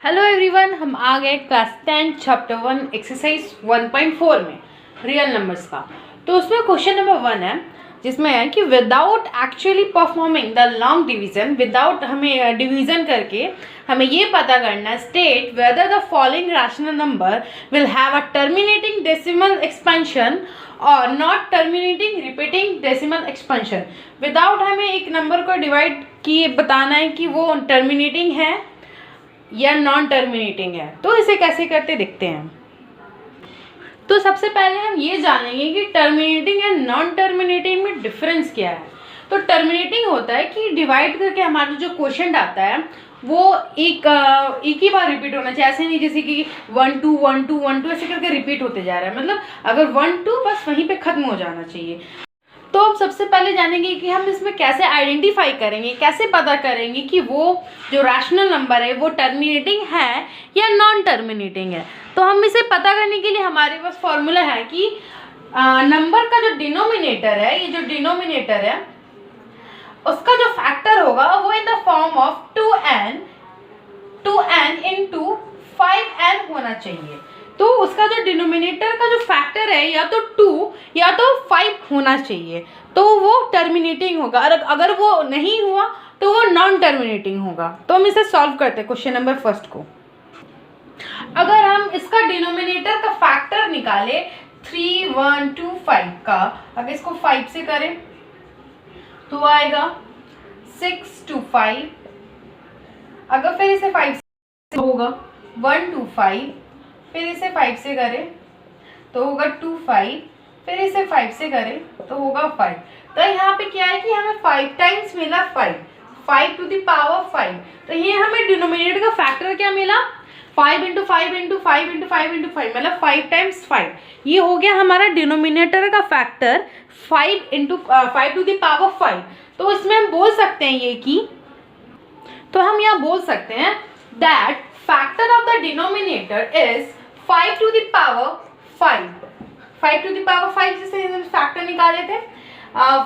Hello everyone, हम आ गए class 10 chapter 1 exercise 1.4 में रियल नंबर्स का। तो उसमें क्वेश्चन नंबर 1 है जिसमें है कि without actually performing the long division, without हमें डिवीजन करके हमें ये पता करना है state whether the following rational number will have a terminating decimal expansion और not terminating repeating decimal expansion. Without हमें एक नंबर को डिवाइड किए बताना है कि वो टर्मिनेटिंग है या नॉन टर्मिनेटिंग है। तो इसे कैसे करते देखते हैं। तो सबसे पहले हम ये जानेंगे कि टर्मिनेटिंग एंड नॉन टर्मिनेटिंग में डिफरेंस क्या है। तो टर्मिनेटिंग होता है कि डिवाइड करके हमारा जो क्वोशंट आता है वो एक ही बार रिपीट होना चाहिए। ऐसे नहीं जैसे कि 1 2 1 2 1 2 ऐसे करके रिपीट होते जा रहा है, मतलब अगर 1 2 बस वहीं पे खत्म हो जाना चाहिए। तो हम सबसे पहले जानेंगे कि हम इसमें कैसे आइडेंटिफाई करेंगे, कैसे पता करेंगे कि वो जो रैशनल नंबर है वो टर्मिनेटिंग है या नॉन टर्मिनेटिंग है। तो हम इसे पता करने के लिए हमारे पास फॉर्मूला है कि नंबर का जो डिनोमिनेटर है, ये जो डिनोमिनेटर है उसका जो फैक्टर होगा वो in the form of 2n into 5n होना चाहिए। तो उसका जो डिनोमिनेटर का जो फैक्टर है या तो 2 या तो 5 होना चाहिए, तो वो टर्मिनेटिंग होगा। और अगर वो नहीं हुआ तो वो नॉन टर्मिनेटिंग होगा। तो हम इसे सॉल्व करते हैं क्वेश्चन नंबर फर्स्ट को। अगर हम इसका डिनोमिनेटर का फैक्टर निकाले 3 1 2 5 का, अगर इसको 5 से करें तो आएगा 6 2 5। अगर फिर इसे 5 से होगा 1 2 5, फिर इसे 5 से करें तो होगा 2 5, फिर इसे 5 से करें तो होगा 5। तो यहाँ पे क्या है कि हमें 5 टाइम्स मिला 5 टू द पावर 5। तो ये हमें डिनोमिनेटर का फैक्टर क्या मिला 5 इंटू 5 इंटू 5 इंटू 5 इंटू 5, मतलब 5 टाइम्स 5। ये हो गया हमारा डिनोमिनेटर का factor 5 into 5 to the power 5। तो इसमें हम बोल सकते हैं ये कि, तो हम यहाँ बोल सकते हैं that factor of the denominator is 5 to the power 5। 5 to the power 5 जिसे हम फैक्टर निकाले थे।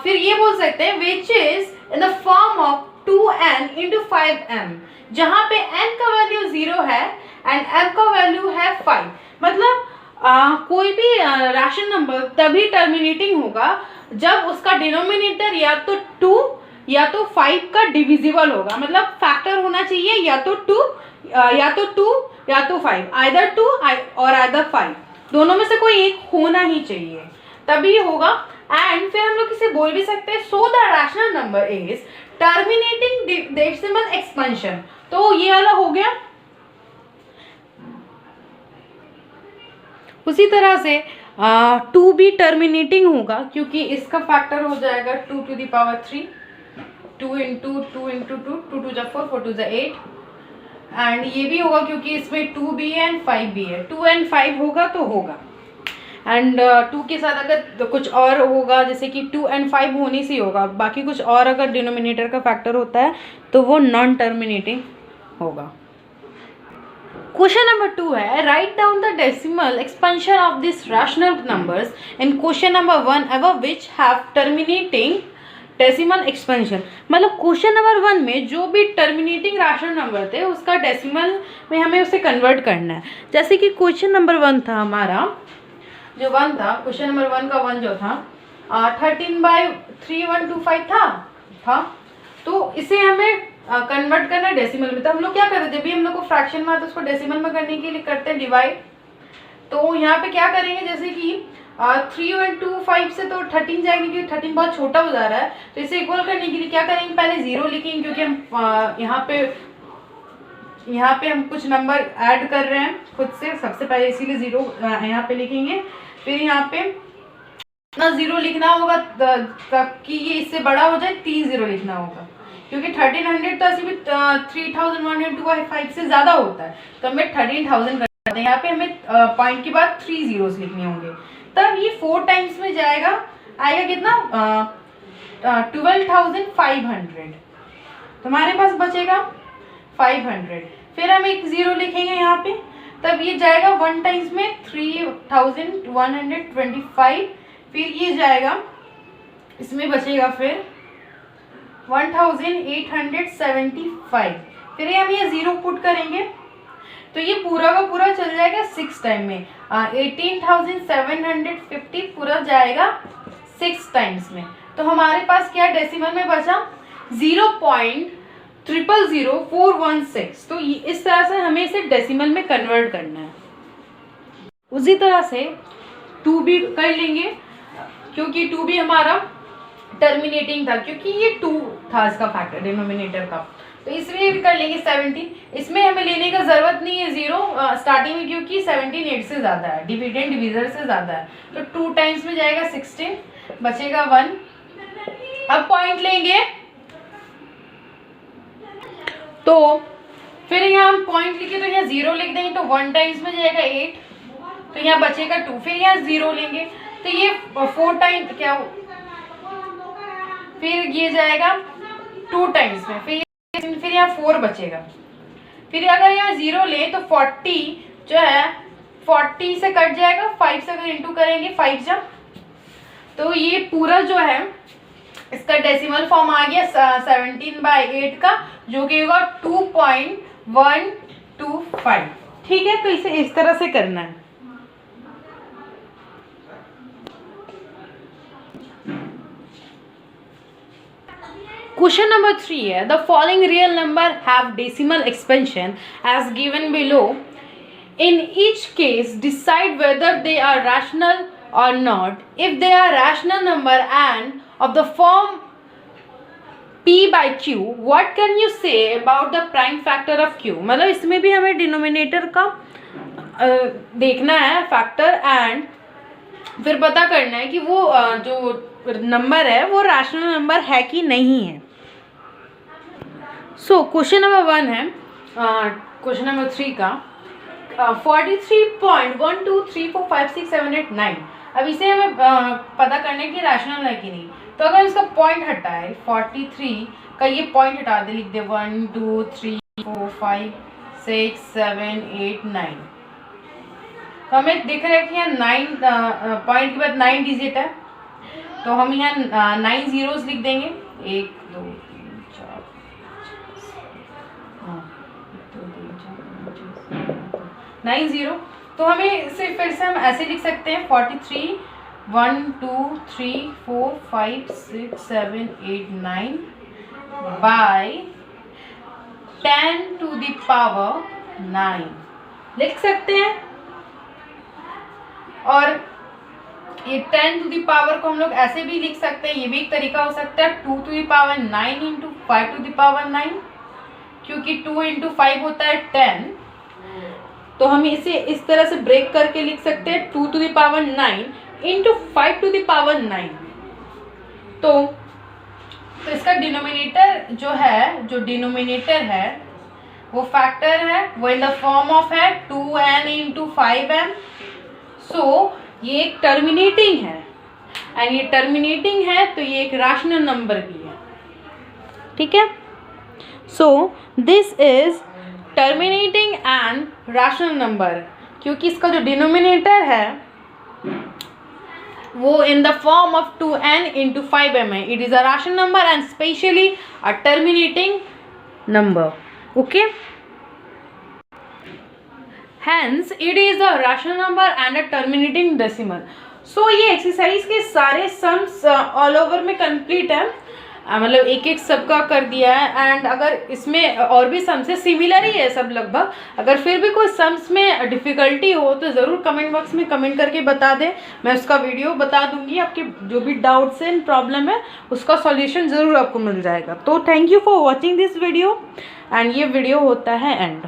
फिर ये बोल सकते हैं which is in the form of 2n into 5m, जहाँ पे n का वैल्यू 0 है एंड m का वैल्यू है 5। मतलब कोई भी रैशनल नंबर तभी टर्मिनेटिंग होगा जब उसका डिनोमिनेटर या तो 2 या तो 5 का डिविजिबल होगा। मतलब फैक्टर होना चाहिए या तो 2 या तो 5, आइदर 2 और आइदर 5, दोनों में से कोई एक होना ही चाहिए, तभी होगा। एंड फिर हम लोग इसे बोल भी सकते हैं so the rational number is terminating decimal expansion. तो ये वाला हो गया। उसी तरह से 2 भी टर्मिनेटिंग होगा क्योंकि इसका फैक्टर हो जाएगा 2 to the power 3, 2 into 2 into 2, 2 two 4, 4 two 8। And ये भी होगा क्योंकि इसमें 2 भी है एंड 5 भी है, 2 एंड 5 होगा तो होगा। एंड 2 के साथ अगर तो कुछ और होगा जैसे कि 2 एंड 5 होने से होगा, बाकी कुछ और अगर डिनोमिनेटर का फैक्टर होता है तो वो नॉन टर्मिनेटिंग होगा। क्वेश्चन नंबर 2 है write down the decimal expansion of this rational numbers in question number 1 ever which have terminating decimal expansion. मतलब क्वेश्चन नंबर 1 में जो भी टर्मिनेटिंग रैशनल नंबर थे उसका डेसिमल में हमें उसे कन्वर्ट करना है। जैसे कि क्वेश्चन नंबर 1 था हमारा, जो 1 था क्वेश्चन नंबर 1 का 1 जो था 13/3125 था। तो इसे हमें कन्वर्ट करना है डेसिमल में। तो हम लोग क्या करते थे, भी हम लोग को फ्रैक्शन में आता है उसको डेसिमल में करने के लिए करते हैं डिवाइड। तो यहाँ पे क्या करेंगे, जैसे कि 3/25 से तो 13 जाएंगे क्योंकि 13 बहुत छोटा हो जा रहा है। तो इसे इक्वल करने के लिए क्या करेंगे, पहले 0 लिखेंगे क्योंकि हम यहाँ पे हम कुछ नंबर ऐड कर रहे हैं खुद से, सबसे पहले इसीलिए 0 यहाँ पे लिखेंगे। फिर यहाँ पे 0 लिखना होगा कि ये इससे बड़ा हो जाए, 3 0 लिखना होगा क्योंकि 1300 तो ऐसे भी 3125 से ज़्यादा होता है। तो हमें 13,000 करते हैं। यहाँ पे हमें पॉइंट के बाद 3 zeros लिखने होंगे, तब ये 4 टाइम्स में आएगा कितना 12,500। तो हमारे पास बचेगा 500। फिर हम एक 0 लिखेंगे यहाँ पे, तब ये जाएगा 1 टाइम्स में 3,125। फिर ये जाएगा, इसमें बचेगा फिर 1,875। फिर हम ये 0 पुट करेंगे तो ये पूरा का पूरा चल जाएगा 6 टाइम में। 18,750 पूरा जाएगा 6 टाइम्स में। तो हमारे पास क्या डेसिमल में बचा 0.000416। तो इस तरह से हमें इसे डेसिमल में कन्वर्ट करना है। उसी तरह से 2 भी कर लेंगे, क्योंकि 2 भी हमारा टर्मिनेटिंग था, क्योंकि ये 2 था इसका फैक्टर डिनोमिनेटर का। तो इसमें भी कर लेंगे 17। इसमें हमें लेने का ज़रूरत नहीं है 0 स्टार्टिंग में, क्योंकि 17 8 से ज़्यादा है, डिविडेंड डिविजर से ज़्यादा है। तो 2 टाइम्स में जाएगा 16, बचेगा 1। अब पॉइंट लेंगे, तो फिर यहाँ हम पॉइंट लिखे तो यहाँ 0 लिख देंगे, तो 1 टाइम्स में जाएगा 8, तो यहाँ बचेगा 2। फिर यहाँ 0 लेंगे तो ये 4 टाइम क्या, फिर ये जाएगा 2 टाइम्स में, फिर यहाँ 4 बचेगा। फिर अगर यहाँ 0 ले तो 40 जो है 40 से कट जाएगा, 5 से अगर इंटू करेंगे 5 जब, तो ये पूरा जो है इसका डेसिमल फॉर्म आ गया 17/8 का, जो कि होगा 2.125। ठीक है, तो इसे इस तरह से करना है। Question number 3 है, the following real number have decimal expansion as given below. In each case, decide whether they are rational or not. If they are rational number and of the form p by q, what can you say about the prime factor of q? मतलब इसमें भी हमें denominator का देखना है factor, and फिर पता करना है कि वो जो नंबर है वो रैशनल नंबर है कि नहीं है। सो क्वेश्चन नंबर 1 है क्वेश्चन नंबर 3 का 43.123456789। अब इसे हमें पता करने की रैशनल है कि नहीं। तो अगर इसका पॉइंट हटाए 43 का, ये पॉइंट हटा दे, लिख दे 1 2 3 4 5 6 7 8 9। तो हमें दिख रहा है कि यहाँ 9 पॉइंट के बाद 9 डिजिट है, तो हम यहाँ 9 जीरोस लिख देंगे। 1 2 3 4 9 0। तो हमें इसे फिर से हम ऐसे लिख सकते हैं 43 1 2 3 4 5 6 7 8 9 बाय 10 to the power 9 लिख सकते हैं। और ये 10 to the power को हम लोग ऐसे भी लिख सकते हैं, ये भी एक तरीका हो सकता है 2 to the power 9 into 5 to the power 9, क्योंकि 2 into 5 होता है 10। तो हम इसे इस तरह से ब्रेक करके लिख सकते हैं 2 to the power 9 into 5 to the power 9। तो इसका डिनोमिनेटर जो डिनोमिनेटर है वो फैक्टर है, वो इन द फॉर्म ऑफ है 2n into 5m। सो ये एक टर्मिनेटिंग है, एंड ये टर्मिनेटिंग है तो ये एक रैशनल नंबर भी है। ठीक है, so this is terminating and rational number, क्योंकि इसका जो डिनोमिनेटर है वो in the form of 2n into 5m है। It is a rational number and specially a terminating number. Okay, hence it is a rational number and a terminating decimal। so ये exercise के सारे sums all over में complete है, मतलब एक एक सबका कर दिया है। एंड अगर इसमें और भी सम्स है, सिमिलर ही है सब लगभग। अगर फिर भी कोई सम्स में डिफ़िकल्टी हो तो ज़रूर कमेंट बॉक्स में कमेंट करके बता दें, मैं उसका वीडियो बता दूंगी। आपके जो भी डाउट्स हैं, प्रॉब्लम है, उसका सॉल्यूशन ज़रूर आपको मिल जाएगा। तो thank you for watching this video, and ये वीडियो होता है एंड।